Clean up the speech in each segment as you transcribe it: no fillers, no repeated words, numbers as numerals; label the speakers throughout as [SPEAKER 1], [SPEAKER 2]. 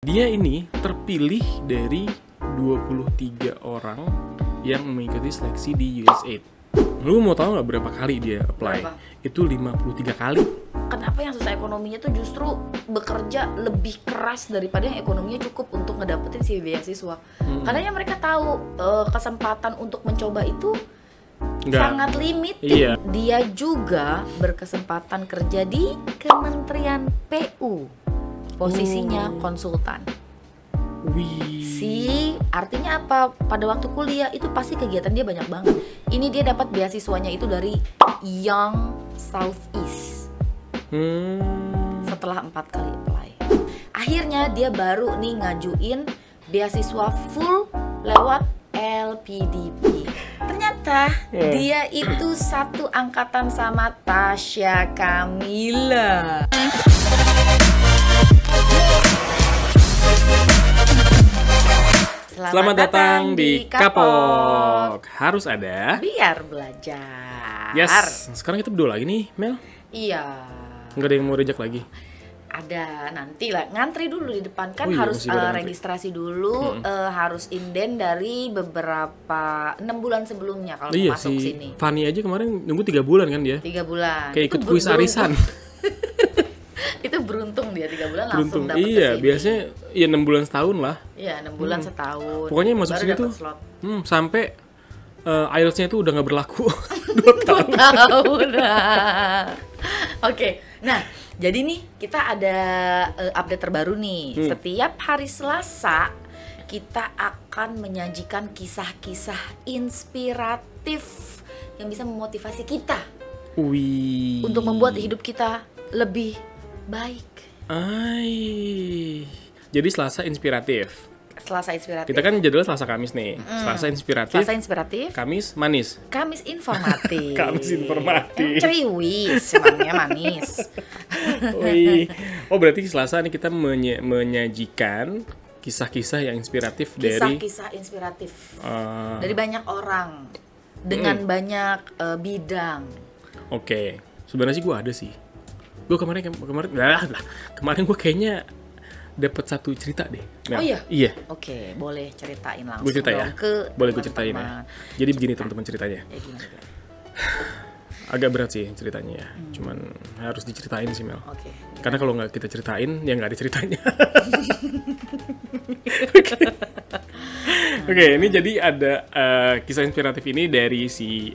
[SPEAKER 1] Dia ini terpilih dari 23 orang yang mengikuti seleksi di USAID. Lu mau tahu nggak berapa kali dia apply?
[SPEAKER 2] Berapa?
[SPEAKER 1] Itu 53 kali.
[SPEAKER 2] Kenapa yang susah ekonominya tuh justru bekerja lebih keras daripada yang ekonominya cukup untuk ngedapetin si beasiswa? Karena mereka tahu kesempatan untuk mencoba itu sangat limited.
[SPEAKER 1] Iya.
[SPEAKER 2] Dia juga berkesempatan kerja di Kementerian PU. Posisinya konsultan.
[SPEAKER 1] Wih.
[SPEAKER 2] Artinya apa? Pada waktu kuliah itu pasti kegiatan dia banyak banget. Ini dia dapat beasiswanya itu dari Young Southeast. Setelah 4 kali apply, akhirnya dia baru nih ngajuin beasiswa full lewat LPDP. Ternyata dia itu satu angkatan sama Tasya Kamila.
[SPEAKER 1] Selamat datang di Kapok. Harus ada
[SPEAKER 2] Biar belajar.
[SPEAKER 1] Yes. Sekarang kita berdua lagi nih, Mel.
[SPEAKER 2] Iya.
[SPEAKER 1] Nggak ada yang mau reject lagi.
[SPEAKER 2] Ada, nanti lah, ngantri dulu di depan kan.
[SPEAKER 1] Oh iya,
[SPEAKER 2] harus
[SPEAKER 1] masih pada ngantri.
[SPEAKER 2] registrasi dulu, harus inden dari beberapa 6 bulan sebelumnya kalau mau masuk
[SPEAKER 1] si
[SPEAKER 2] sini.
[SPEAKER 1] Fanny aja kemarin nunggu 3 bulan kan dia.
[SPEAKER 2] 3 bulan.
[SPEAKER 1] Kayak ikut kuis arisan.
[SPEAKER 2] Itu beruntung dia 3 bulan
[SPEAKER 1] Beruntung.
[SPEAKER 2] langsung dapet
[SPEAKER 1] Iya,
[SPEAKER 2] kesini.
[SPEAKER 1] biasanya ya 6 bulan setahun lah.
[SPEAKER 2] Iya, 6 bulan setahun.
[SPEAKER 1] Pokoknya yang masuk
[SPEAKER 2] baru
[SPEAKER 1] sini
[SPEAKER 2] dapet
[SPEAKER 1] tuh
[SPEAKER 2] slot.
[SPEAKER 1] Sampai IELTS-nya itu udah nggak berlaku 2 tahun.
[SPEAKER 2] Tahun. Oke, nah jadi nih kita ada update terbaru nih. Setiap hari Selasa kita akan menyajikan kisah-kisah inspiratif yang bisa memotivasi kita
[SPEAKER 1] Wih.
[SPEAKER 2] untuk membuat hidup kita lebih baik.
[SPEAKER 1] Jadi Selasa inspiratif.
[SPEAKER 2] Selasa inspiratif.
[SPEAKER 1] Kita kan jadwal Selasa Kamis nih. Selasa inspiratif.
[SPEAKER 2] Selasa inspiratif.
[SPEAKER 1] Kamis manis.
[SPEAKER 2] Kamis informatif.
[SPEAKER 1] Kamis informatif.
[SPEAKER 2] Ceriwis, emangnya manis.
[SPEAKER 1] Wih. Oh berarti Selasa nih kita menyajikan kisah-kisah yang inspiratif dari
[SPEAKER 2] Kisah-kisah inspiratif dari banyak orang dengan banyak bidang.
[SPEAKER 1] Oke. Sebenarnya sih gue ada sih. Gue kemarin gue kayaknya dapat satu cerita deh. Mel.
[SPEAKER 2] Oh iya?
[SPEAKER 1] Iya.
[SPEAKER 2] Oke, boleh ceritain langsung
[SPEAKER 1] Gue cerita ya.
[SPEAKER 2] dong ke
[SPEAKER 1] Boleh gue ceritain ya.
[SPEAKER 2] teman-teman.
[SPEAKER 1] Jadi begini teman-teman ceritanya.
[SPEAKER 2] Ya, gimana?
[SPEAKER 1] Agak berat sih ceritanya ya. Cuman harus diceritain sih Mel.
[SPEAKER 2] Oke.
[SPEAKER 1] Karena kalau nggak kita ceritain, ya nggak ada ceritanya. Oke, ini jadi ada kisah inspiratif ini dari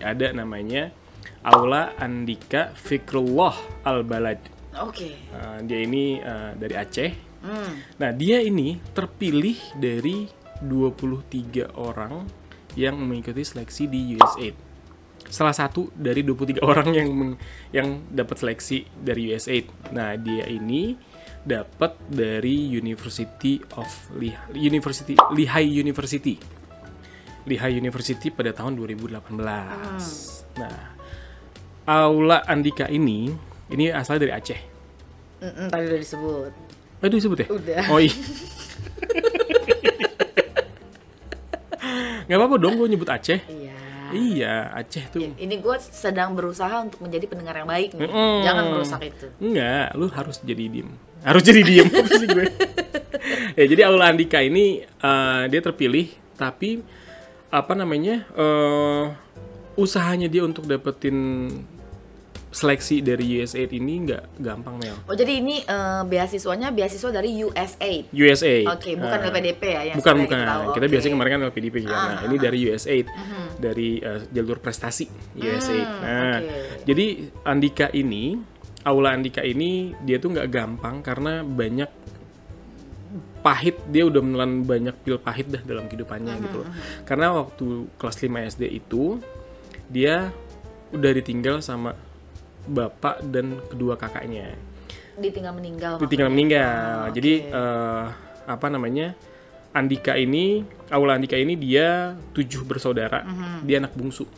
[SPEAKER 1] ada namanya Aula Andika Fikrullah Al-Balad.
[SPEAKER 2] Oke.
[SPEAKER 1] Dia ini dari Aceh. Nah, dia ini terpilih dari 23 orang yang mengikuti seleksi di USAID. Salah satu dari 23 orang yang dapat seleksi dari USAID. Nah, dia ini dapat dari Lehigh University pada tahun 2018. Nah, Aula Andika ini asalnya dari Aceh.
[SPEAKER 2] Tadi udah disebut.
[SPEAKER 1] Oh, itu disebut ya?
[SPEAKER 2] Udah.
[SPEAKER 1] Oh iya. Gak apa-apa dong gue nyebut Aceh.
[SPEAKER 2] Iya.
[SPEAKER 1] Iya, Aceh tuh.
[SPEAKER 2] Ini gue sedang berusaha untuk menjadi pendengar yang baik nih. Jangan merusak itu.
[SPEAKER 1] Enggak, lu harus jadi diem. Harus jadi diem apa sih gue? Ya, jadi Aula Andika ini dia terpilih, tapi apa namanya? Usahanya dia untuk dapetin seleksi dari USAID ini nggak gampang, Mel.
[SPEAKER 2] Oh, jadi ini beasiswa dari USAID.
[SPEAKER 1] USAID.
[SPEAKER 2] Oke, bukan LPDP ya yang
[SPEAKER 1] Bukan.
[SPEAKER 2] kita tahu.
[SPEAKER 1] Kita
[SPEAKER 2] Oke.
[SPEAKER 1] biasanya kemarin kan LPDP ya. Nah, ini dari USAID. Dari jalur prestasi USAID. Nah, jadi Aula Andika ini dia tuh nggak gampang karena banyak pahit, dia udah menelan banyak pil pahit dah dalam kehidupannya gitu loh. Karena waktu kelas 5 SD itu dia udah ditinggal sama bapak dan kedua kakaknya.
[SPEAKER 2] Ditinggal meninggal.
[SPEAKER 1] Jadi apa namanya? Aula Andika ini dia 7 bersaudara. Dia anak bungsu.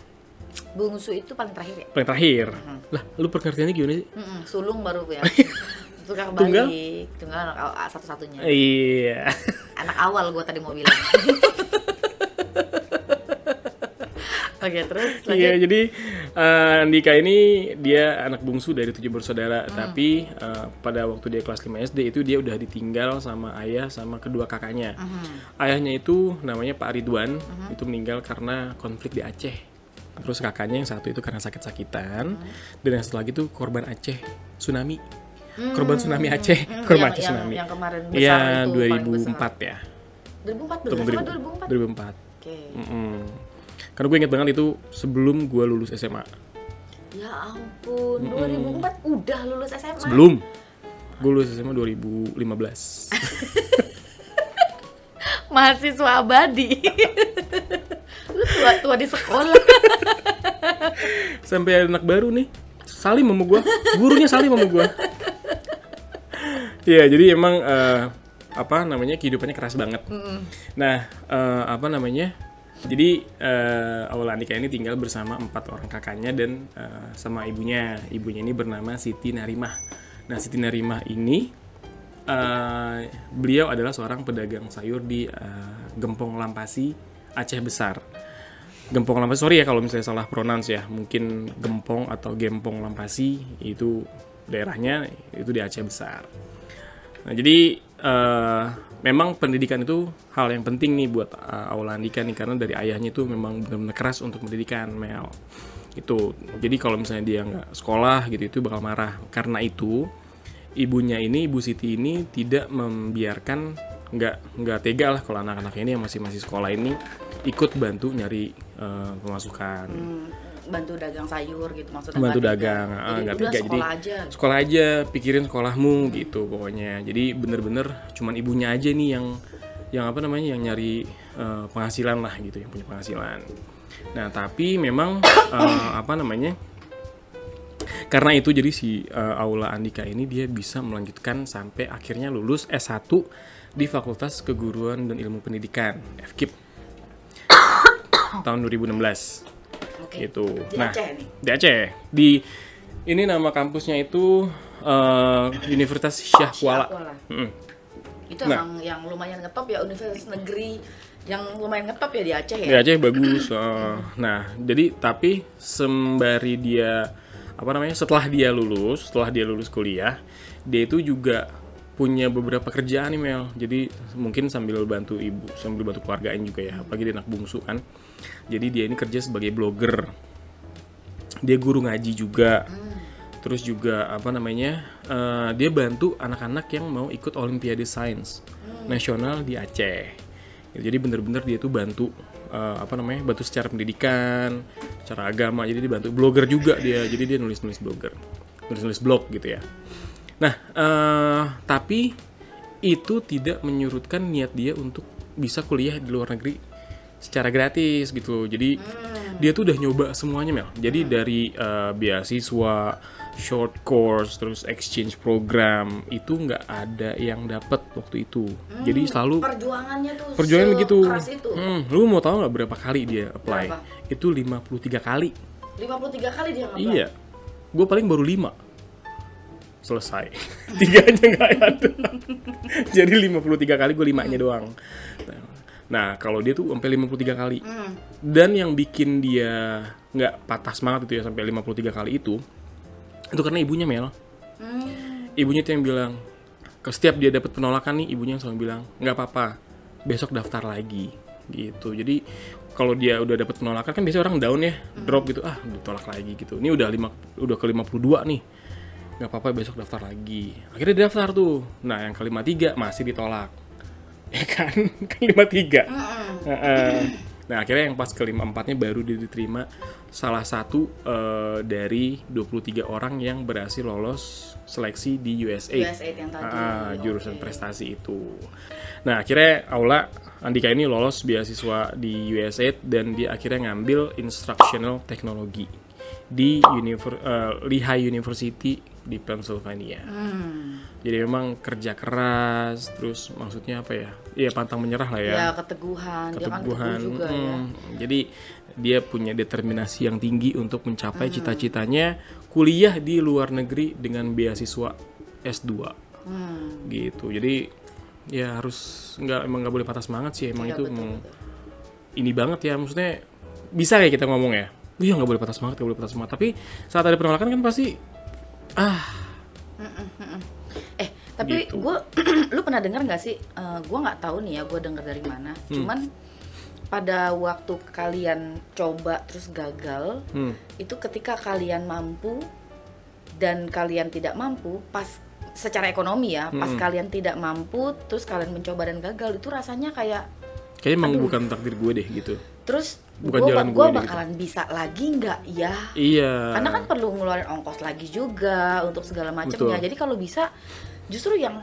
[SPEAKER 2] Bungsu itu paling terakhir ya?
[SPEAKER 1] Paling terakhir. Lah, lu pengertiannya gimana sih?
[SPEAKER 2] Sulung baru ya. Tukang
[SPEAKER 1] Tunggal?
[SPEAKER 2] balik. Tunggal anak satu-satunya.
[SPEAKER 1] Iya.
[SPEAKER 2] Anak awal gue tadi mau bilang. Oke, terus lanjut.
[SPEAKER 1] Iya, jadi Andika ini dia anak bungsu dari 7 bersaudara, tapi pada waktu dia kelas 5 SD itu dia udah ditinggal sama ayah sama kedua kakaknya. Ayahnya itu namanya Pak Ridwan, itu meninggal karena konflik di Aceh. Terus kakaknya yang satu itu karena sakit-sakitan, dan yang satu lagi itu korban Aceh tsunami. Korban tsunami Aceh, korban Aceh tsunami.
[SPEAKER 2] Yang kemarin besar
[SPEAKER 1] Iya,
[SPEAKER 2] itu
[SPEAKER 1] 2004 ya.
[SPEAKER 2] 2014 sama 2004?
[SPEAKER 1] 2004.
[SPEAKER 2] Oke.
[SPEAKER 1] Karena gue inget banget itu sebelum gue lulus SMA.
[SPEAKER 2] Ya ampun, 2004 udah lulus SMA?
[SPEAKER 1] Sebelum. Gue lulus SMA 2015.
[SPEAKER 2] Mahasiswa abadi. Lu tua di sekolah.
[SPEAKER 1] Sampai ada anak baru nih, salim sama gue. Gurunya salim sama gue. Iya, jadi emang kehidupannya keras banget. Nah, jadi Aula Andika ini tinggal bersama 4 orang kakaknya dan sama ibunya. Ibunya ini bernama Siti Narimah. Nah, Siti Narimah ini beliau adalah seorang pedagang sayur di Gempong Lampasi, Aceh Besar. Gempong Lampasi, sorry ya kalau misalnya salah pronounce ya. Mungkin Gempong atau Gempong Lampasi itu daerahnya itu di Aceh Besar. Nah, jadi memang pendidikan itu hal yang penting nih buat Aula Andika nih, karena dari ayahnya itu memang benar-benar keras untuk pendidikan, Mel. Itu. Jadi kalau misalnya dia nggak sekolah gitu itu bakal marah. Karena itu ibunya ini, Ibu Siti ini tidak membiarkan, nggak tega lah kalau anak-anaknya ini yang masih sekolah ini ikut bantu nyari pemasukan.
[SPEAKER 2] Bantu dagang sayur gitu maksudnya.
[SPEAKER 1] Bantu dagang, nggak tega. Jadi sekolah aja, pikirin sekolahmu gitu pokoknya. Jadi bener-bener cuman ibunya aja nih yang nyari penghasilan lah gitu, yang punya penghasilan. Nah, tapi memang karena itu jadi si Aula Andika ini dia bisa melanjutkan sampai akhirnya lulus S1 di Fakultas Keguruan dan Ilmu Pendidikan FKIP tahun 2016. Gitu.
[SPEAKER 2] Di Aceh nih?
[SPEAKER 1] Di Aceh. Ini nama kampusnya itu Universitas Syah Kuala.
[SPEAKER 2] Itu emang yang lumayan ngetop ya, universitas negeri yang lumayan ngetop ya di Aceh ya.
[SPEAKER 1] Di Aceh bagus. Nah, jadi tapi sembari dia setelah dia lulus kuliah, dia itu juga punya beberapa kerjaan nih, Mel. Jadi mungkin sambil bantu ibu, sambil bantu keluargaan juga ya, apalagi dia anak bungsu kan. Jadi dia ini kerja sebagai blogger. Dia guru ngaji juga. Terus juga dia bantu anak-anak yang mau ikut Olimpiade Sains Nasional di Aceh. Jadi bener-bener dia tuh bantu bantu secara pendidikan, secara agama. Jadi dia bantu blogger juga dia. Jadi dia nulis blog gitu ya. Nah, tapi itu tidak menyurutkan niat dia untuk bisa kuliah di luar negeri secara gratis gitu. Jadi dia tuh udah nyoba semuanya, Mel. Jadi dari beasiswa, short course, terus exchange program itu nggak ada yang dapat waktu itu. Jadi selalu perjuangan begitu. Lu mau tahu nggak berapa kali dia apply? Berapa? Itu 53 kali.
[SPEAKER 2] 53 kali dia apply?
[SPEAKER 1] Iya. Gue paling baru 5. Selesai. 3 aja nggak ada. Jadi 53 kali gue 5-nya doang. Nah, kalau dia tuh sampai 53 kali. Dan yang bikin dia nggak patah semangat itu ya sampai 53 kali itu karena ibunya, Mel. Ibunya tuh yang bilang, setiap dia dapat penolakan nih, ibunya selalu bilang, nggak apa-apa, besok daftar lagi gitu. Jadi kalau dia udah dapat penolakan kan biasanya orang down ya, drop gitu, ditolak lagi gitu. Ini udah ke 52 nih. Nggak apa-apa, besok daftar lagi. Akhirnya dia daftar tuh. Nah, yang ke-53 masih ditolak. Ya kan 53. Nah, akhirnya yang pas ke-54-nya baru dia diterima salah satu dari 23 orang yang berhasil lolos seleksi di USAID
[SPEAKER 2] yang tadi.
[SPEAKER 1] Jurusan prestasi itu. Nah, akhirnya Aula Andika ini lolos beasiswa di USAID dan dia akhirnya ngambil Instructional Technology di Lehigh University di Pennsylvania. Jadi memang kerja keras, terus maksudnya apa ya? Iya, pantang menyerah lah ya.
[SPEAKER 2] Ya, keteguhan. Dia kan teguh juga ya.
[SPEAKER 1] Jadi dia punya determinasi yang tinggi untuk mencapai cita-citanya kuliah di luar negeri dengan beasiswa S2. Gitu. Jadi ya emang nggak boleh patah semangat sih. Emang itu betul. Ini banget ya, maksudnya bisa kayak kita ngomong ya. Iya, nggak boleh patah semangat, nggak boleh patah semangat. Tapi saat ada penolakan kan pasti
[SPEAKER 2] Tapi
[SPEAKER 1] gitu.
[SPEAKER 2] gue, lu pernah dengar nggak sih? Gue nggak tahu nih ya, gue dengar dari mana. Cuman pada waktu kalian coba terus gagal, itu ketika kalian mampu dan kalian tidak mampu, pas secara ekonomi ya, pas kalian tidak mampu, terus kalian mencoba dan gagal, itu rasanya kayak
[SPEAKER 1] Kayaknya emang bukan takdir gue deh gitu.
[SPEAKER 2] terus
[SPEAKER 1] Bukan
[SPEAKER 2] gue
[SPEAKER 1] jalan gue deh,
[SPEAKER 2] bakalan bisa lagi nggak ya?
[SPEAKER 1] Iya.
[SPEAKER 2] Karena kan perlu ngeluarin ongkos lagi juga untuk segala macamnya.
[SPEAKER 1] Betul.
[SPEAKER 2] Jadi kalau bisa, justru yang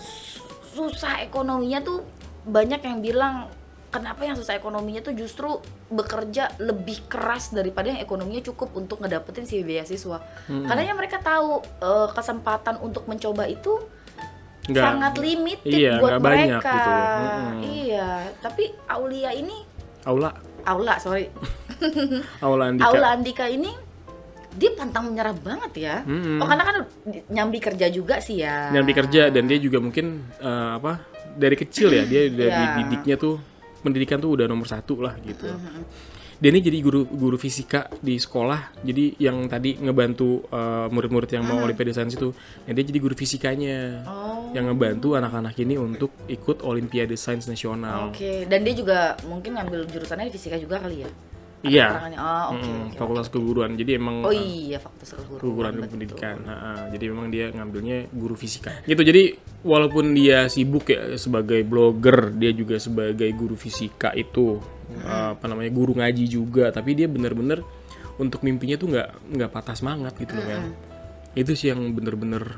[SPEAKER 2] susah ekonominya tuh banyak yang bilang kenapa yang susah ekonominya tuh justru bekerja lebih keras daripada yang ekonominya cukup untuk ngedapetin si beasiswa. Karena ya mereka tahu kesempatan untuk mencoba itu sangat limited
[SPEAKER 1] iya,
[SPEAKER 2] buat
[SPEAKER 1] nggak banyak
[SPEAKER 2] mereka.
[SPEAKER 1] gitu.
[SPEAKER 2] Iya, tapi Aulia ini
[SPEAKER 1] Aula Andika.
[SPEAKER 2] Aula Andika ini dia pantang menyerah banget ya. Oh, karena kan nyambi kerja juga sih ya.
[SPEAKER 1] Nyambi kerja dan dia juga mungkin dari kecil ya dia udah
[SPEAKER 2] Iya.
[SPEAKER 1] dididiknya tuh pendidikan tuh udah nomor 1 lah gitu. Dia ini jadi guru fisika di sekolah, jadi yang tadi ngebantu murid-murid yang mau Olimpiade Sains itu, dia jadi guru fisikanya, yang ngebantu anak-anak ini untuk ikut Olimpiade Sains Nasional.
[SPEAKER 2] Oke, dan dia juga mungkin ngambil jurusannya di fisika juga kali ya? Ada
[SPEAKER 1] Iya.
[SPEAKER 2] keterangannya. Oh, oke.
[SPEAKER 1] Fakultas keguruan, jadi emang
[SPEAKER 2] Oh iya, fakultas
[SPEAKER 1] keguruan
[SPEAKER 2] betul.
[SPEAKER 1] pendidikan. Jadi memang dia ngambilnya guru fisika. Gitu. Jadi walaupun dia sibuk ya sebagai blogger, dia juga sebagai guru fisika itu guru ngaji juga. Tapi dia bener-bener untuk mimpinya tuh nggak patah semangat gitu loh, Mel. Itu sih yang bener-bener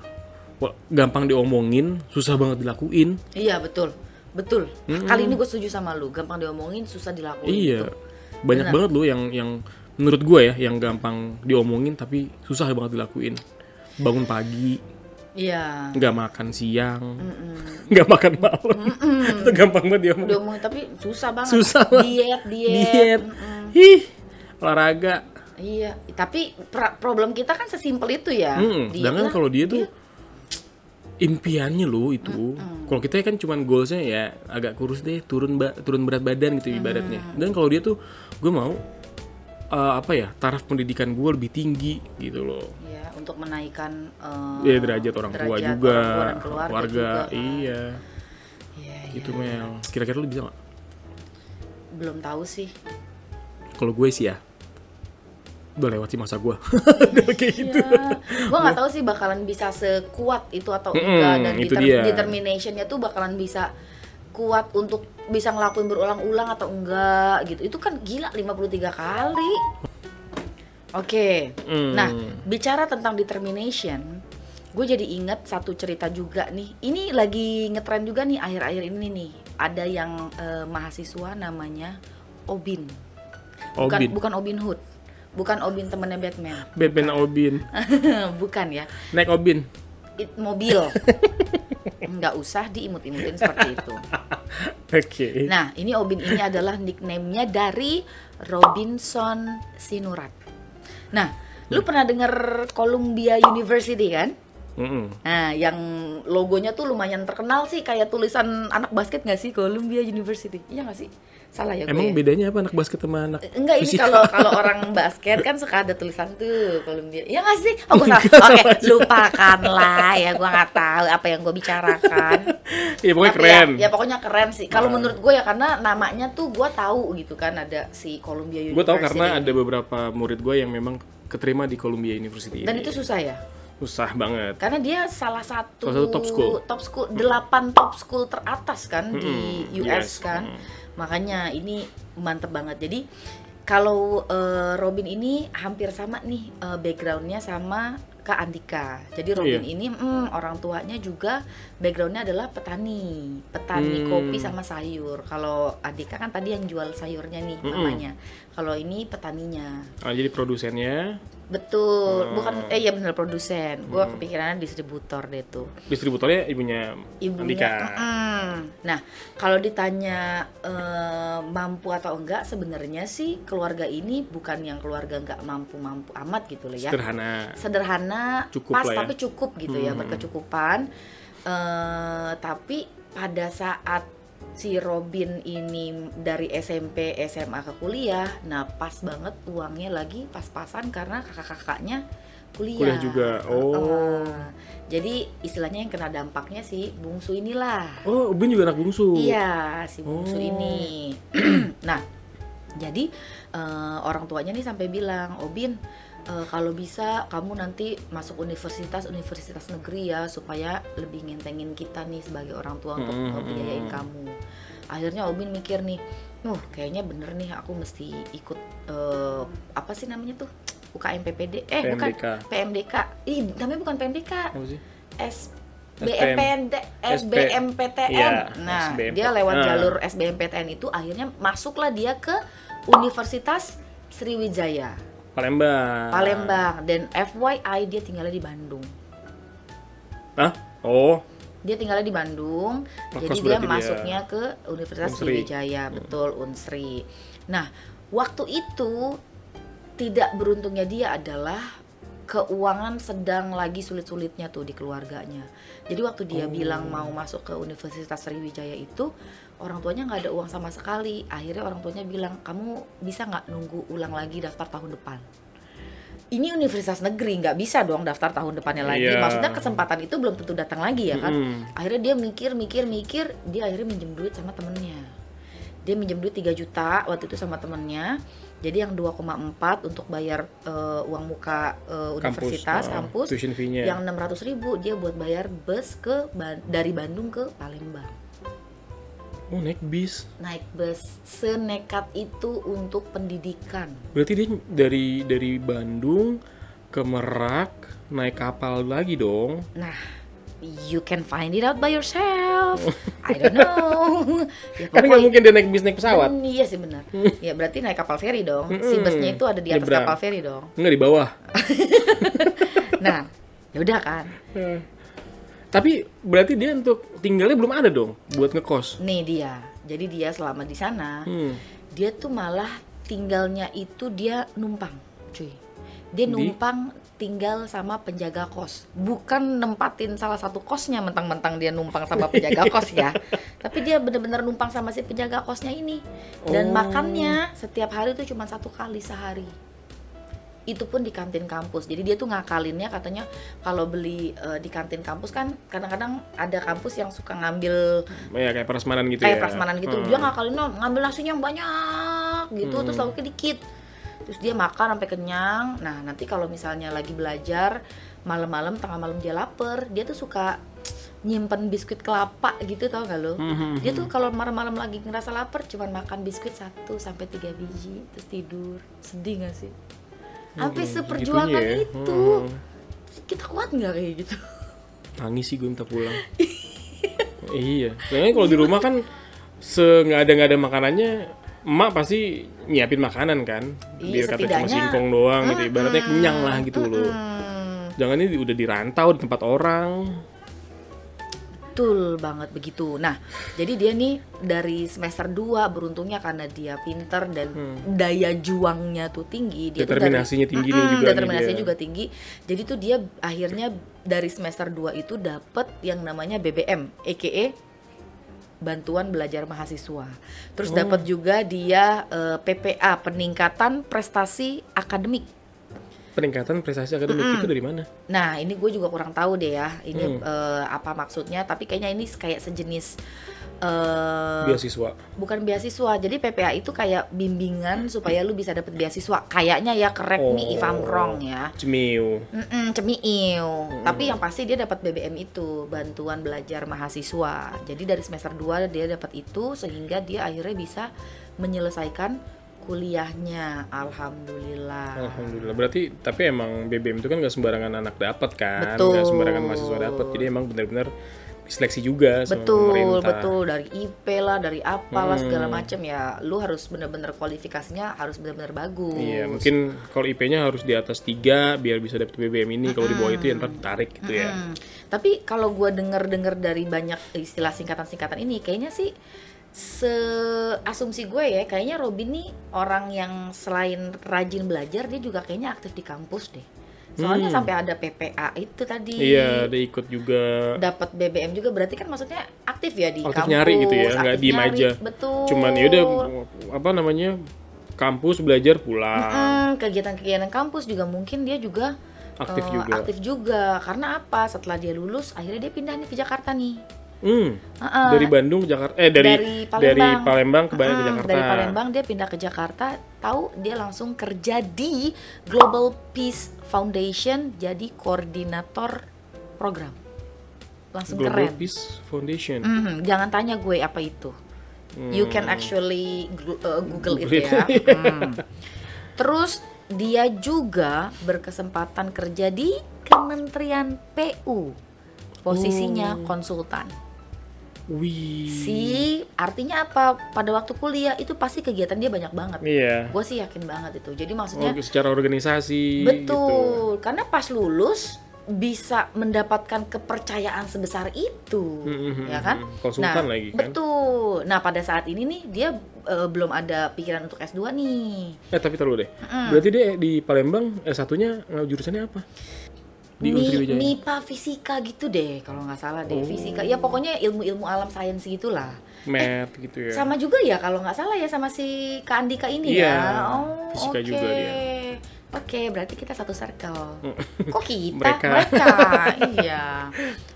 [SPEAKER 1] gampang diomongin, susah banget dilakuin.
[SPEAKER 2] Iya, betul. Kali ini gue setuju sama lu, gampang diomongin, susah dilakuin.
[SPEAKER 1] Iya.
[SPEAKER 2] Gitu.
[SPEAKER 1] Banyak banget loh yang menurut gue ya yang gampang diomongin tapi susah banget dilakuin. Bangun pagi,
[SPEAKER 2] Iya.
[SPEAKER 1] nggak makan siang, nggak makan malam, itu gampang banget diomongin.
[SPEAKER 2] Udah omongin tapi susah banget.
[SPEAKER 1] Susah banget.
[SPEAKER 2] Diet.
[SPEAKER 1] Olahraga.
[SPEAKER 2] Iya, tapi problem kita kan sesimpel itu ya.
[SPEAKER 1] Sedangkan kalau dia tuh impiannya loh itu. Kalau kita kan cuman goalsnya ya agak kurus deh, turun berat badan gitu ibaratnya. Dan kalau dia tuh gue mau taraf pendidikan gue lebih tinggi gitu loh.
[SPEAKER 2] Iya, untuk menaikkan
[SPEAKER 1] Derajat orang tua juga,
[SPEAKER 2] orang tua dan keluarga juga, kan.
[SPEAKER 1] Iya.
[SPEAKER 2] Iya,
[SPEAKER 1] Gitu Mel. Kira-kira lu bisa nggak?
[SPEAKER 2] belum tahu sih.
[SPEAKER 1] Kalau gue sih ya udah lewat sih masa gue. Udah kayak gitu.
[SPEAKER 2] Gue nggak tahu sih bakalan bisa sekuat itu atau enggak, dan
[SPEAKER 1] itu dia.
[SPEAKER 2] determinationnya tuh bakalan bisa kuat untuk bisa ngelakuin berulang-ulang atau enggak gitu. Itu kan gila 53 kali. Oke. Nah, bicara tentang determination, gue jadi inget satu cerita juga nih. Ini lagi ngetren juga nih akhir-akhir ini nih. Ada yang mahasiswa namanya Obin. Bukan Obin Hood. Bukan Obin temennya Batman.
[SPEAKER 1] Batman Obin.
[SPEAKER 2] Bukan ya.
[SPEAKER 1] Naik Obin.
[SPEAKER 2] Mobil. Nggak usah diimut-imutin seperti itu.
[SPEAKER 1] Oke.
[SPEAKER 2] Nah, ini Obin ini adalah nickname-nya dari Robinson Sinurat. Nah, lu pernah denger Columbia University kan? Nah, yang logonya tuh lumayan terkenal sih, kayak tulisan anak basket nggak sih, Columbia University? Iya nggak sih? Salah ya gue.
[SPEAKER 1] Emang
[SPEAKER 2] ya?
[SPEAKER 1] bedanya apa anak basket sama anak
[SPEAKER 2] Enggak, ini
[SPEAKER 1] fisika?
[SPEAKER 2] kalau orang basket kan suka ada tulisan tuh Columbia. Iya nggak sih? Oh, gue salah. Oke, lupakanlah ya, gue nggak tahu apa yang gue bicarakan.
[SPEAKER 1] Iya pokoknya
[SPEAKER 2] Tapi
[SPEAKER 1] keren.
[SPEAKER 2] Ya pokoknya keren sih. Kalau menurut gue ya, karena namanya tuh gue tahu gitu kan, ada si Columbia University.
[SPEAKER 1] Gue tahu karena ada beberapa murid gue yang memang keterima di Columbia University.
[SPEAKER 2] Dan itu susah ya?
[SPEAKER 1] susah banget.
[SPEAKER 2] Karena dia salah satu
[SPEAKER 1] top school.
[SPEAKER 2] 8 top school teratas kan di US
[SPEAKER 1] yes.
[SPEAKER 2] kan. Makanya ini mantep banget. Jadi kalau Robin ini hampir sama nih backgroundnya sama Kak Andika. Jadi Robin ini orang tuanya juga backgroundnya adalah petani kopi sama sayur. Kalau Andika kan tadi yang jual sayurnya nih mamanya. Kalau ini petaninya.
[SPEAKER 1] Jadi produsennya.
[SPEAKER 2] Betul, bukan iya bener produsen. Gua kepikirannya distributor deh tuh.
[SPEAKER 1] Distributornya ibunya Andika.
[SPEAKER 2] Nah, kalau ditanya mampu atau enggak, sebenarnya sih keluarga ini bukan yang keluarga nggak mampu-mampu amat gitu loh ya. Sederhana,
[SPEAKER 1] cukup
[SPEAKER 2] pas
[SPEAKER 1] lah ya.
[SPEAKER 2] tapi cukup gitu ya, berkecukupan. Tapi pada saat si Robin ini dari SMP, SMA ke kuliah, nah pas banget uangnya lagi pas-pasan karena kakak-kakaknya kuliah
[SPEAKER 1] juga.
[SPEAKER 2] Jadi istilahnya yang kena dampaknya si bungsu inilah.
[SPEAKER 1] Oh, Ubin juga anak bungsu.
[SPEAKER 2] Iya, si bungsu ini. Nah, jadi orang tuanya nih sampai bilang, Obin, kalau bisa kamu nanti masuk universitas negeri ya, supaya lebih ngentengin kita nih sebagai orang tua untuk membiayain kamu. Akhirnya Obin mikir nih, kayaknya bener nih aku mesti ikut apa sih namanya tuh? UKM PPD,
[SPEAKER 1] PMDK.
[SPEAKER 2] Bukan PMDK. Namanya bukan PMDK.
[SPEAKER 1] Apa sih?
[SPEAKER 2] SBMPTN.
[SPEAKER 1] Iya,
[SPEAKER 2] Nah,
[SPEAKER 1] SBMPTN.
[SPEAKER 2] dia lewat jalur SBMPTN itu akhirnya masuklah dia ke Universitas Sriwijaya
[SPEAKER 1] Palembang.
[SPEAKER 2] Dan FYI dia tinggalnya di Bandung.
[SPEAKER 1] Hah? Oh.
[SPEAKER 2] Dia tinggalnya di Bandung,
[SPEAKER 1] Ngekos
[SPEAKER 2] jadi dia
[SPEAKER 1] berarti
[SPEAKER 2] masuknya ke Universitas
[SPEAKER 1] Unsri.
[SPEAKER 2] Sriwijaya, betul, Unsri. Nah, waktu itu tidak beruntungnya dia adalah keuangan sedang lagi sulit-sulitnya tuh di keluarganya. Jadi waktu dia bilang mau masuk ke Universitas Sriwijaya itu, orang tuanya nggak ada uang sama sekali. Akhirnya orang tuanya bilang, kamu bisa nggak nunggu ulang lagi daftar tahun depan? Ini universitas negeri, nggak bisa dong daftar tahun depannya lagi.
[SPEAKER 1] Iya.
[SPEAKER 2] Maksudnya kesempatan itu belum tentu datang lagi ya kan. Akhirnya dia mikir, dia akhirnya minjem duit sama temennya. Dia minjem duit 3 juta waktu itu sama temennya. Jadi yang 2,4 untuk bayar uang muka universitas, kampus.
[SPEAKER 1] Tuition fee-nya.
[SPEAKER 2] Yang 600.000 dia buat bayar bus dari Bandung ke Palembang.
[SPEAKER 1] Oh, naik bis.
[SPEAKER 2] Naik bus senekat itu untuk pendidikan.
[SPEAKER 1] Berarti dia dari Bandung ke Merak naik kapal lagi dong.
[SPEAKER 2] Nah, you can find it out by yourself. I don't know. Ya,
[SPEAKER 1] Kan nggak mungkin dia naik bis naik pesawat.
[SPEAKER 2] Iya sih benar. Ya berarti naik kapal feri dong. Si busnya itu ada di atas
[SPEAKER 1] Nyebrang.
[SPEAKER 2] kapal feri dong.
[SPEAKER 1] Nggak di bawah.
[SPEAKER 2] Nah, ya udah kan.
[SPEAKER 1] Tapi berarti dia untuk tinggalnya belum ada dong buat ngekos.
[SPEAKER 2] Nih dia. Jadi dia selama di sana, dia tuh malah tinggalnya itu dia numpang, cuy. Dia numpang tinggal sama penjaga kos. Bukan nempatin salah satu kosnya mentang-mentang dia numpang sama penjaga kos ya. Tapi dia bener-bener numpang sama si penjaga kosnya ini. Dan makannya setiap hari tuh cuma 1 kali sehari. Itu pun di kantin kampus. Jadi dia tuh ngakalinnya katanya kalau beli di kantin kampus kan kadang-kadang ada kampus yang suka ngambil
[SPEAKER 1] Ya kayak prasmanan gitu
[SPEAKER 2] kayak
[SPEAKER 1] ya.
[SPEAKER 2] prasmanan gitu. Dia ngakalinnya ngambil nasinya yang banyak gitu terus lauknya dikit. Terus dia makan sampai kenyang. Nah, nanti kalau misalnya lagi belajar malam-malam tengah malam dia lapar, dia tuh suka nyimpen biskuit kelapa gitu, tau gak lo? Dia tuh kalau malam-malam lagi ngerasa lapar cuman makan biskuit 1 sampai 3 biji terus tidur. Sedih gak sih? Sampai seperjuangan
[SPEAKER 1] ya.
[SPEAKER 2] itu. Kita kuat nggak kayak gitu?
[SPEAKER 1] Nangis sih gue minta pulang. Iya. Soalnya kalau di rumah kan nggak ada makanannya, emak pasti nyiapin makanan kan.
[SPEAKER 2] Iya,
[SPEAKER 1] Biar kata cuma
[SPEAKER 2] setidaknya,
[SPEAKER 1] singkong doang gitu. Ibaratnya kenyang lah gitu loh. Jangan ini udah dirantau di tempat orang.
[SPEAKER 2] Betul banget begitu. Nah, jadi dia nih dari semester 2 beruntungnya karena dia pinter dan daya juangnya tuh tinggi. Dia
[SPEAKER 1] Determinasinya tinggi nih juga.
[SPEAKER 2] Determinasinya juga tinggi. Jadi tuh dia akhirnya dari semester 2 itu dapet yang namanya BBM, aka bantuan belajar mahasiswa. Terus dapat juga dia PPA, peningkatan prestasi akademik.
[SPEAKER 1] Peningkatan prestasi akademik itu dari mana?
[SPEAKER 2] Nah, ini gue juga kurang tahu deh ya. Ini apa maksudnya? Tapi kayaknya ini kayak sejenis
[SPEAKER 1] Beasiswa.
[SPEAKER 2] bukan beasiswa. Jadi PPA itu kayak bimbingan supaya lu bisa dapet beasiswa. Kayaknya ya, correct me if I'm wrong ya.
[SPEAKER 1] Cemiu.
[SPEAKER 2] Cemiu. Tapi yang pasti dia dapat BBM itu, bantuan belajar mahasiswa. Jadi dari semester 2 dia dapat itu sehingga dia akhirnya bisa menyelesaikan kuliahnya. Alhamdulillah.
[SPEAKER 1] Berarti tapi emang BBM itu kan nggak sembarangan anak dapat kan,
[SPEAKER 2] Betul.
[SPEAKER 1] nggak sembarangan mahasiswa dapat. Jadi emang benar-benar diseleksi juga sama pemerintah.
[SPEAKER 2] Betul, dari IP lah, dari apalah segala macam ya. Lu harus benar-benar kualifikasinya harus benar-benar bagus.
[SPEAKER 1] Iya, mungkin kalau IP-nya harus di atas 3 biar bisa dapet BBM ini. Kalau di bawah itu ya ntar ditarik gitu ya.
[SPEAKER 2] Tapi kalau gua denger dari banyak istilah singkatan-singkatan ini, kayaknya sih asumsi gue ya, kayaknya Robin nih orang yang selain rajin belajar, dia juga kayaknya aktif di kampus deh. Soalnya sampai ada PPA itu tadi.
[SPEAKER 1] Iya, dia ikut juga.
[SPEAKER 2] Dapat BBM juga, berarti kan maksudnya aktif ya di
[SPEAKER 1] Aktif
[SPEAKER 2] kampus.
[SPEAKER 1] nyari gitu ya, nggak diem
[SPEAKER 2] nyari,
[SPEAKER 1] aja.
[SPEAKER 2] Betul.
[SPEAKER 1] Cuman ya udah apa namanya, kampus belajar pulang.
[SPEAKER 2] Kegiatan-kegiatan kampus juga mungkin dia juga aktif juga. Karena apa? Setelah dia lulus, akhirnya dia pindah nih ke Jakarta nih.
[SPEAKER 1] Dari Bandung ke Jakarta, dari Palembang ke Jakarta.
[SPEAKER 2] Dari Palembang dia pindah ke Jakarta, tahu dia langsung kerja di Global Peace Foundation jadi koordinator program. Langsung
[SPEAKER 1] Global
[SPEAKER 2] keren.
[SPEAKER 1] Peace Foundation.
[SPEAKER 2] Jangan tanya gue apa itu. You can actually Google itu ya. Terus dia juga berkesempatan kerja di Kementerian PU. Posisinya konsultan.
[SPEAKER 1] Wih.
[SPEAKER 2] Artinya apa? Pada waktu kuliah itu pasti kegiatan dia banyak banget.
[SPEAKER 1] Iya.
[SPEAKER 2] Gue sih yakin banget itu. Jadi maksudnya
[SPEAKER 1] secara organisasi.
[SPEAKER 2] Betul. Gitu. Karena pas lulus bisa mendapatkan kepercayaan sebesar itu, ya kan?
[SPEAKER 1] Konsultan lagi kan?
[SPEAKER 2] Betul. Nah pada saat ini nih dia belum ada pikiran untuk S2 nih.
[SPEAKER 1] Tapi terlalu deh. Berarti dia di Palembang S1-nya jurusannya apa? Di
[SPEAKER 2] MIPA fisika gitu deh kalau nggak salah deh. Fisika ya pokoknya ilmu-ilmu alam sains gitulah.
[SPEAKER 1] Math gitu ya.
[SPEAKER 2] Sama juga ya kalau nggak salah ya sama si Kak Andika ini ya.
[SPEAKER 1] Fisika juga dia.
[SPEAKER 2] Oke, berarti kita satu circle. Kok kita?
[SPEAKER 1] Mereka.
[SPEAKER 2] Iya.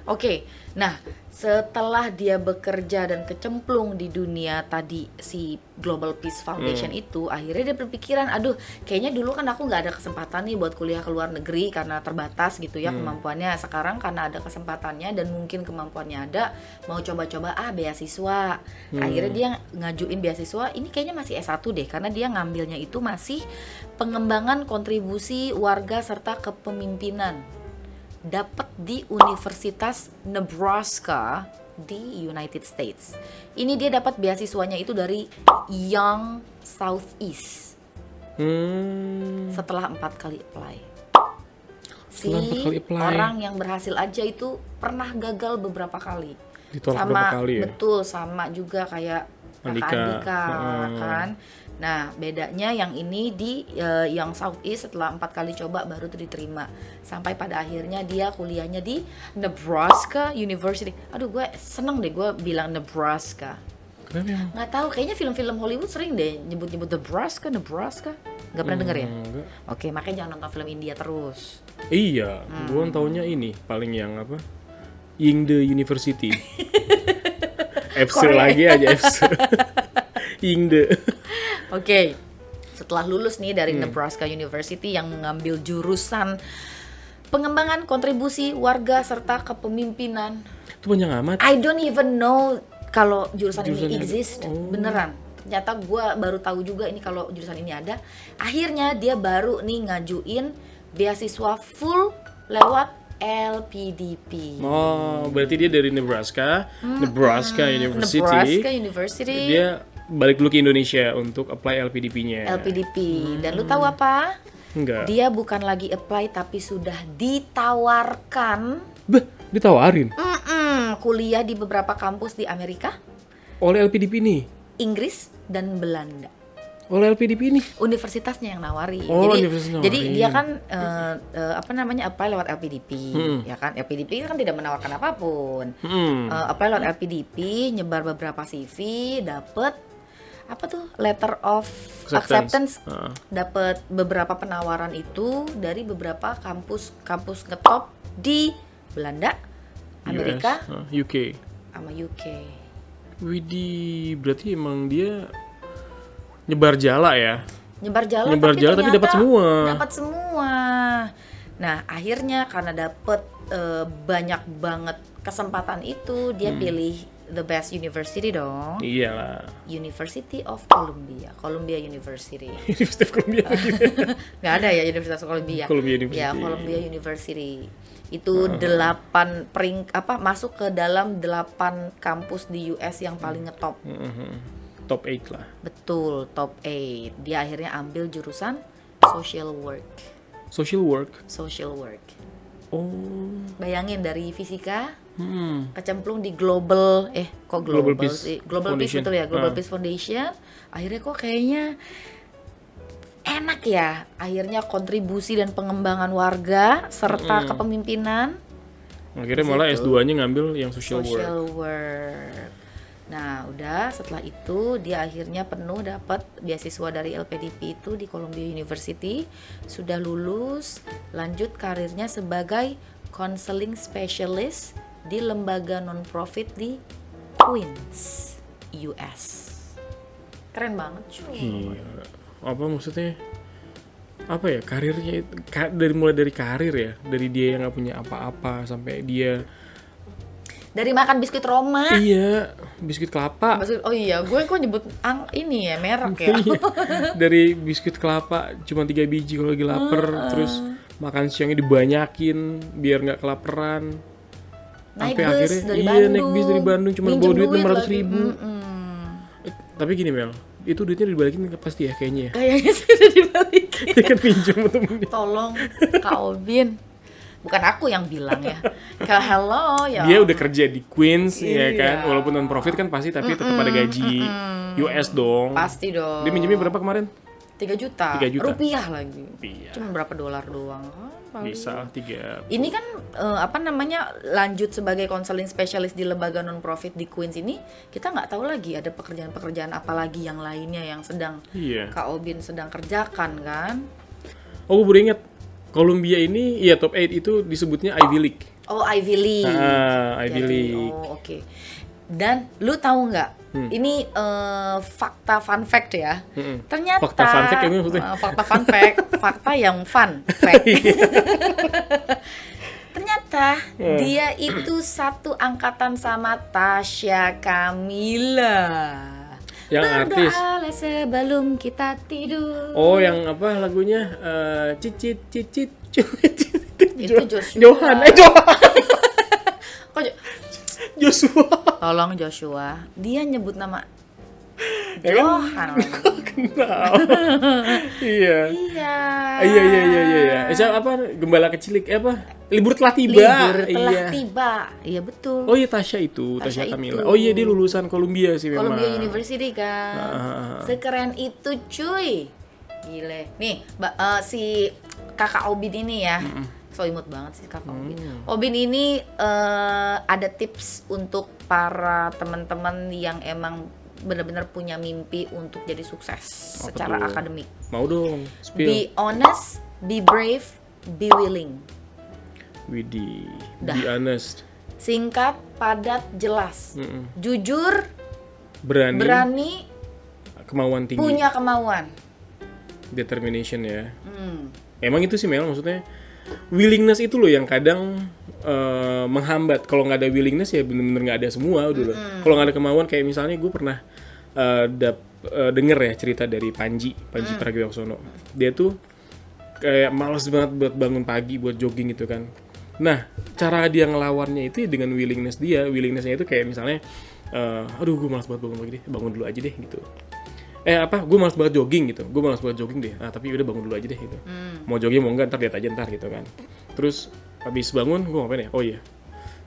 [SPEAKER 2] Oke. Nah, setelah dia bekerja dan kecemplung di dunia tadi si Global Peace Foundation itu, akhirnya dia berpikiran, aduh, kayaknya dulu kan aku nggak ada kesempatan nih buat kuliah ke luar negeri karena terbatas gitu ya kemampuannya. Sekarang karena ada kesempatannya dan mungkin kemampuannya ada, mau coba-coba beasiswa. Akhirnya dia ngajuin beasiswa. Ini kayaknya masih S1 deh, karena dia ngambilnya itu masih pengembangan kontribusi warga serta kepemimpinan. Dapat di Universitas Nebraska di United States. Ini dia dapat beasiswanya itu dari Young Southeast. Setelah 4 kali apply. Orang yang berhasil aja itu pernah gagal beberapa kali.
[SPEAKER 1] Ditolak beberapa kali ya?
[SPEAKER 2] Betul, sama juga kayak Andika kan. Nah, bedanya yang ini di yang Southeast setelah 4 kali coba baru tuh diterima. Sampai pada akhirnya dia kuliahnya di Nebraska University. Aduh, gue seneng deh gue bilang Nebraska.
[SPEAKER 1] Kenapa?
[SPEAKER 2] Nggak tahu, kayaknya film-film Hollywood sering deh nyebut-nyebut Nebraska. Nggak pernah denger ya?
[SPEAKER 1] Enggak.
[SPEAKER 2] Oke, makanya jangan nonton film India terus.
[SPEAKER 1] Iya, gue taunya ini paling yang apa? Yingde University. FC lagi aja FC. Yingde.
[SPEAKER 2] Oke, setelah lulus nih dari Nebraska University yang mengambil jurusan pengembangan kontribusi warga serta kepemimpinan.
[SPEAKER 1] Itu banyak amat.
[SPEAKER 2] I don't even know kalau jurusan ini exist, beneran. Ternyata gue baru tahu juga ini kalau jurusan ini ada. Akhirnya dia baru nih ngajuin beasiswa full lewat LPDP.
[SPEAKER 1] Oh, berarti dia dari Nebraska University.
[SPEAKER 2] Nebraska University.
[SPEAKER 1] Dia balik dulu ke Indonesia untuk apply LPDP-nya.
[SPEAKER 2] LPDP. Dan lu tahu apa?
[SPEAKER 1] Enggak.
[SPEAKER 2] Dia bukan lagi apply tapi sudah ditawarkan.
[SPEAKER 1] Ditawarin?
[SPEAKER 2] Kuliah di beberapa kampus di Amerika.
[SPEAKER 1] Oleh LPDP nih?
[SPEAKER 2] Inggris dan Belanda.
[SPEAKER 1] Oleh LPDP nih?
[SPEAKER 2] Universitasnya yang nawari.
[SPEAKER 1] Jadi
[SPEAKER 2] dia kan apply lewat LPDP, ya kan? LPDP kan tidak menawarkan apapun. Apply lewat LPDP, nyebar beberapa CV, dapet apa tuh letter of acceptance. Dapet beberapa penawaran itu dari beberapa kampus ngetop di Belanda, Amerika,
[SPEAKER 1] UK,
[SPEAKER 2] sama UK.
[SPEAKER 1] Widih, berarti emang dia nyebar jala ya?
[SPEAKER 2] Nyebar jala tapi dapat semua. Nah, akhirnya karena dapat banyak banget kesempatan itu, dia pilih the best university dong.
[SPEAKER 1] Iyalah.
[SPEAKER 2] University of Columbia University.
[SPEAKER 1] University of Columbia.
[SPEAKER 2] Nggak ada ya Universitas Columbia. Ya, Columbia University. Itu 8 masuk ke dalam 8 kampus di US yang paling ngetop.
[SPEAKER 1] Top 8 lah.
[SPEAKER 2] Betul, top 8. Dia akhirnya ambil jurusan social work. Social work.
[SPEAKER 1] Oh.
[SPEAKER 2] Bayangin dari fisika kecemplung di global sih? Global Peace betul ya, Global Peace Foundation. Akhirnya kok kayaknya enak ya. Akhirnya kontribusi dan pengembangan warga serta kepemimpinan.
[SPEAKER 1] Akhirnya malah S2-nya ngambil yang social work.
[SPEAKER 2] Work. Nah, udah setelah itu dia akhirnya penuh dapat beasiswa dari LPDP itu di Columbia University. Sudah lulus, lanjut karirnya sebagai counseling specialist di lembaga non-profit di Queens, US. Keren banget cuy.
[SPEAKER 1] Iya. Apa maksudnya? Apa ya karirnya itu? Mulai dari karir ya, dari dia yang nggak punya apa-apa sampai dia
[SPEAKER 2] dari makan biskuit Roma.
[SPEAKER 1] Iya, biskuit kelapa.
[SPEAKER 2] Oh iya, gue kok nyebut ini ya merek ya.
[SPEAKER 1] Dari biskuit kelapa cuma 3 biji kalau lagi lapar, terus makan siangnya dibanyakin biar nggak kelaparan.
[SPEAKER 2] Naik
[SPEAKER 1] Sampai
[SPEAKER 2] bis
[SPEAKER 1] akhirnya
[SPEAKER 2] dari
[SPEAKER 1] naik bis dari Bandung cuma bawa duit 600.000. Tapi gini Mel, itu duitnya dibalikin pasti ya kayaknya ya.
[SPEAKER 2] Kayaknya sih udah dibalikin.
[SPEAKER 1] Dia kan pinjam temennya.
[SPEAKER 2] Tolong Kak Obin. Bukan aku yang bilang ya. Kak hello ya.
[SPEAKER 1] Dia udah kerja di Queens ya
[SPEAKER 2] Iya.
[SPEAKER 1] kan, walaupun non profit kan pasti tapi tetap ada gaji US dong.
[SPEAKER 2] Pasti dong.
[SPEAKER 1] Dia minjemnya berapa kemarin?
[SPEAKER 2] 3 juta.
[SPEAKER 1] 3 juta.
[SPEAKER 2] Rupiah lagi.
[SPEAKER 1] Iya.
[SPEAKER 2] Cuma berapa dolar doang.
[SPEAKER 1] Bisa 3.
[SPEAKER 2] Ini kan lanjut sebagai konseling spesialis di lembaga non profit di Queens ini, kita nggak tahu lagi ada pekerjaan-pekerjaan apa lagi yang lainnya yang sedang Kak Obin sedang kerjakan kan?
[SPEAKER 1] Oh, gue baru ingat. Columbia ini ya top 8 itu disebutnya Ivy League.
[SPEAKER 2] Oh, Ivy League.
[SPEAKER 1] Ivy League.
[SPEAKER 2] Oh, oke. Dan lu tahu nggak? Ini fakta fun fact ya. Ternyata
[SPEAKER 1] Fakta fun fact ya, maksudnya?
[SPEAKER 2] Fakta fun fact, fakta yang fun fact. Ternyata dia itu satu angkatan sama Tasya Kamila.
[SPEAKER 1] Yang artis.
[SPEAKER 2] Berdoalah sebelum kita tidur.
[SPEAKER 1] Oh, yang apa lagunya? Cicit.
[SPEAKER 2] Itu Joshua.
[SPEAKER 1] Johan.
[SPEAKER 2] Kok
[SPEAKER 1] Joshua.
[SPEAKER 2] tolong Joshua. Dia nyebut nama
[SPEAKER 1] Ya kan?
[SPEAKER 2] Johan.
[SPEAKER 1] Kenal. Iya.
[SPEAKER 2] Iya.
[SPEAKER 1] Iya. Apa gembala kecilik apa? Libur telah tiba.
[SPEAKER 2] Libur telah tiba. Iya betul.
[SPEAKER 1] Oh iya Tasya itu, Tasya Kamila. Oh iya dia lulusan Columbia sih memang.
[SPEAKER 2] Columbia University kan. Sekeren itu cuy. Gile. Nih, si Kakak Obin ini ya. So imut banget sih Kakak Obin. Obin ini ada tips untuk para teman-teman yang emang benar-benar punya mimpi untuk jadi sukses secara akademik.
[SPEAKER 1] Mau dong, spill.
[SPEAKER 2] Be honest, be brave, be willing.
[SPEAKER 1] Widih, be honest.
[SPEAKER 2] Singkat, padat, jelas. Jujur, berani,
[SPEAKER 1] kemauan tinggi.
[SPEAKER 2] punya kemauan.
[SPEAKER 1] Determination ya. Emang itu sih Mel, maksudnya willingness itu loh yang kadang menghambat. Kalau nggak ada willingness ya bener-bener nggak ada semua udah. Kalau nggak ada kemauan kayak misalnya gue pernah denger ya cerita dari Panji Pragiwaksono. Dia tuh kayak malas banget buat bangun pagi buat jogging gitu kan. Nah cara dia ngelawannya itu dengan willingness dia. Willingnessnya itu kayak misalnya aduh gue malas banget bangun pagi deh, bangun dulu aja deh gitu. Gue malas banget jogging gitu. Gue malas banget jogging deh. Tapi udah bangun dulu aja deh gitu. Mau jogging mau enggak ntar lihat aja ntar gitu kan. Terus habis bangun gue ngapain ya? Oh iya.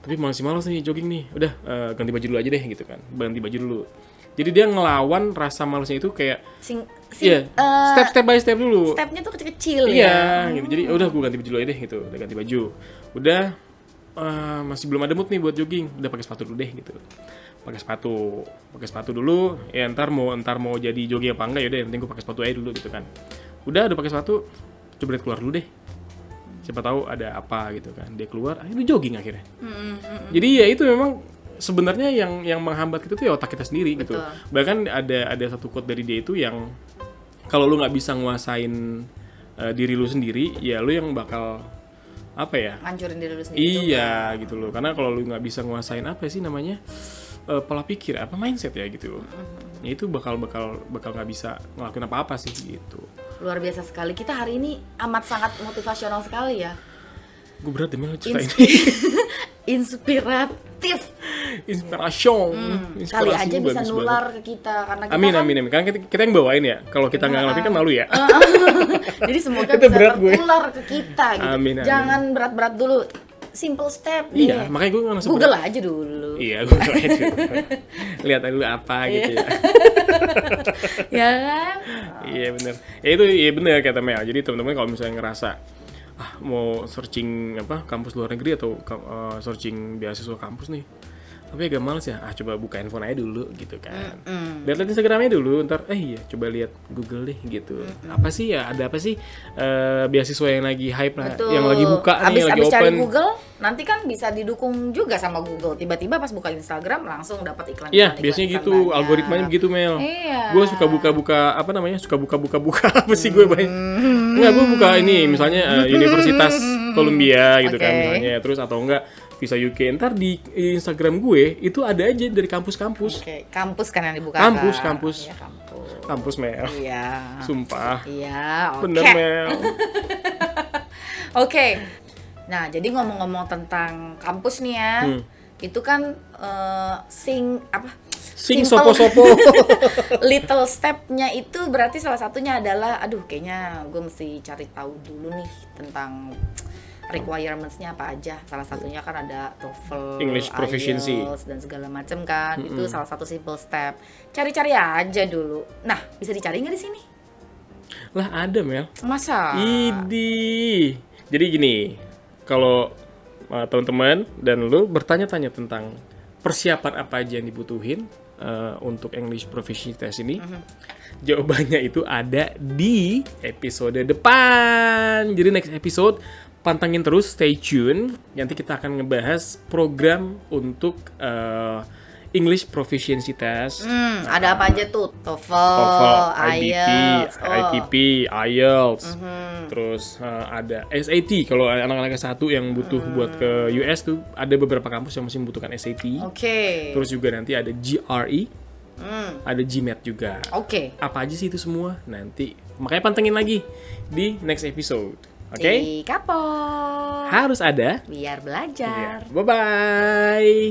[SPEAKER 1] Tapi masih malas nih jogging nih. Udah ganti baju dulu aja deh gitu kan. Ganti baju dulu. Jadi dia ngelawan rasa malasnya itu kayak step by step dulu.
[SPEAKER 2] Stepnya tuh kecil-kecil
[SPEAKER 1] ya. Iya gitu. Jadi udah gue ganti baju dulu aja deh gitu. Udah ganti baju. Udah masih belum ada mood nih buat jogging. Udah pakai sepatu dulu deh gitu. Pakai sepatu dulu ya ntar mau jadi jogging apa enggak ya udah yang penting gue pakai sepatu aja dulu gitu kan. Udah pakai sepatu coba keluar dulu deh, siapa tahu ada apa gitu kan. Dia keluar itu jogging akhirnya. Jadi ya itu memang sebenarnya yang menghambat kita tuh ya otak kita sendiri. Betul. Gitu bahkan ada satu quote dari dia itu yang kalau lu nggak bisa nguasain diri lu sendiri ya lu yang bakal apa ya
[SPEAKER 2] ngancurin diri lu sendiri.
[SPEAKER 1] Iya juga. Gitu loh, karena kalau lu nggak bisa nguasain apa sih namanya pola pikir apa mindset ya gitu. Ya itu bakal nggak bisa ngelakuin apa sih gitu.
[SPEAKER 2] Luar biasa sekali, kita hari ini amat sangat motivasional sekali ya.
[SPEAKER 1] Gue berat deh cerita ini.
[SPEAKER 2] Inspiratif.
[SPEAKER 1] Inspiration.
[SPEAKER 2] Kali aja bisa nular ke kita karena kita
[SPEAKER 1] amin. Karena kita yang bawain ya. Kalau kita nggak ngelakuin kan malu ya.
[SPEAKER 2] Jadi semoga bisa tertular ke kita gitu.
[SPEAKER 1] Amin.
[SPEAKER 2] Jangan berat-berat dulu. Simple step
[SPEAKER 1] iya,
[SPEAKER 2] deh.
[SPEAKER 1] Makanya gue nggak
[SPEAKER 2] Google aja dulu.
[SPEAKER 1] Iya, Google aja dulu. Lihat dulu apa gitu ya.
[SPEAKER 2] Ya kan?
[SPEAKER 1] Iya bener. Ya itu iya bener kata Mel. Jadi teman-teman kalau misalnya ngerasa mau searching kampus luar negeri atau searching beasiswa kampus nih, tapi agak males ya, coba buka handphone aja dulu gitu kan. Lihat Instagramnya dulu, ntar iya coba lihat Google deh gitu. Apa sih ya, ada apa sih beasiswa yang lagi hype lah, yang lagi buka nih, yang lagi
[SPEAKER 2] abis
[SPEAKER 1] open.
[SPEAKER 2] cari Google, nanti kan bisa didukung juga sama Google. Tiba-tiba pas buka Instagram langsung dapat iklan.
[SPEAKER 1] Iya, biasanya gitu, algoritmanya begitu Mel.
[SPEAKER 2] Iya.
[SPEAKER 1] Gue suka buka-buka suka buka-buka apa sih gue banyak. Enggak, gue buka ini misalnya Universitas Columbia gitu kan misalnya, terus atau enggak Visa UK. Ntar di Instagram gue itu ada aja dari kampus-kampus.
[SPEAKER 2] Kampus kan yang dibuka.
[SPEAKER 1] Kampus.
[SPEAKER 2] Iya, kampus.
[SPEAKER 1] Kampus Mel.
[SPEAKER 2] Iya.
[SPEAKER 1] Sumpah.
[SPEAKER 2] Iya, oke.
[SPEAKER 1] Bener Mel.
[SPEAKER 2] Oke. Nah, jadi ngomong-ngomong tentang kampus nih ya. Itu kan sing
[SPEAKER 1] sopo-sopo.
[SPEAKER 2] Little step-nya itu berarti salah satunya adalah kayaknya gue mesti cari tahu dulu nih tentang requirements-nya apa aja. Salah satunya kan ada TOEFL,
[SPEAKER 1] English proficiency,
[SPEAKER 2] IELTS dan segala macam kan. Itu salah satu simple step. Cari-cari aja dulu. Nah, bisa dicari nggak di sini?
[SPEAKER 1] Lah ada Mel.
[SPEAKER 2] Masa?
[SPEAKER 1] Idi. Jadi gini, kalau teman-teman dan lu bertanya-tanya tentang persiapan apa aja yang dibutuhin untuk English Proficiency Test ini, jawabannya itu ada di episode depan. Jadi next episode pantengin terus, stay tune. Nanti kita akan ngebahas program untuk English Proficiency Test.
[SPEAKER 2] Ada apa aja tuh? TOEFL,
[SPEAKER 1] IBP, IELTS. Terus ada SAT. Kalau anak-anak S1 yang butuh buat ke US tuh ada beberapa kampus yang masih membutuhkan SAT.
[SPEAKER 2] Oke.
[SPEAKER 1] Terus juga nanti ada GRE. Ada GMAT juga.
[SPEAKER 2] Oke.
[SPEAKER 1] Apa aja sih itu semua? Nanti makanya pantengin lagi di next episode. Oke?
[SPEAKER 2] Kapok.
[SPEAKER 1] Harus ada
[SPEAKER 2] Biar belajar.
[SPEAKER 1] Bye bye.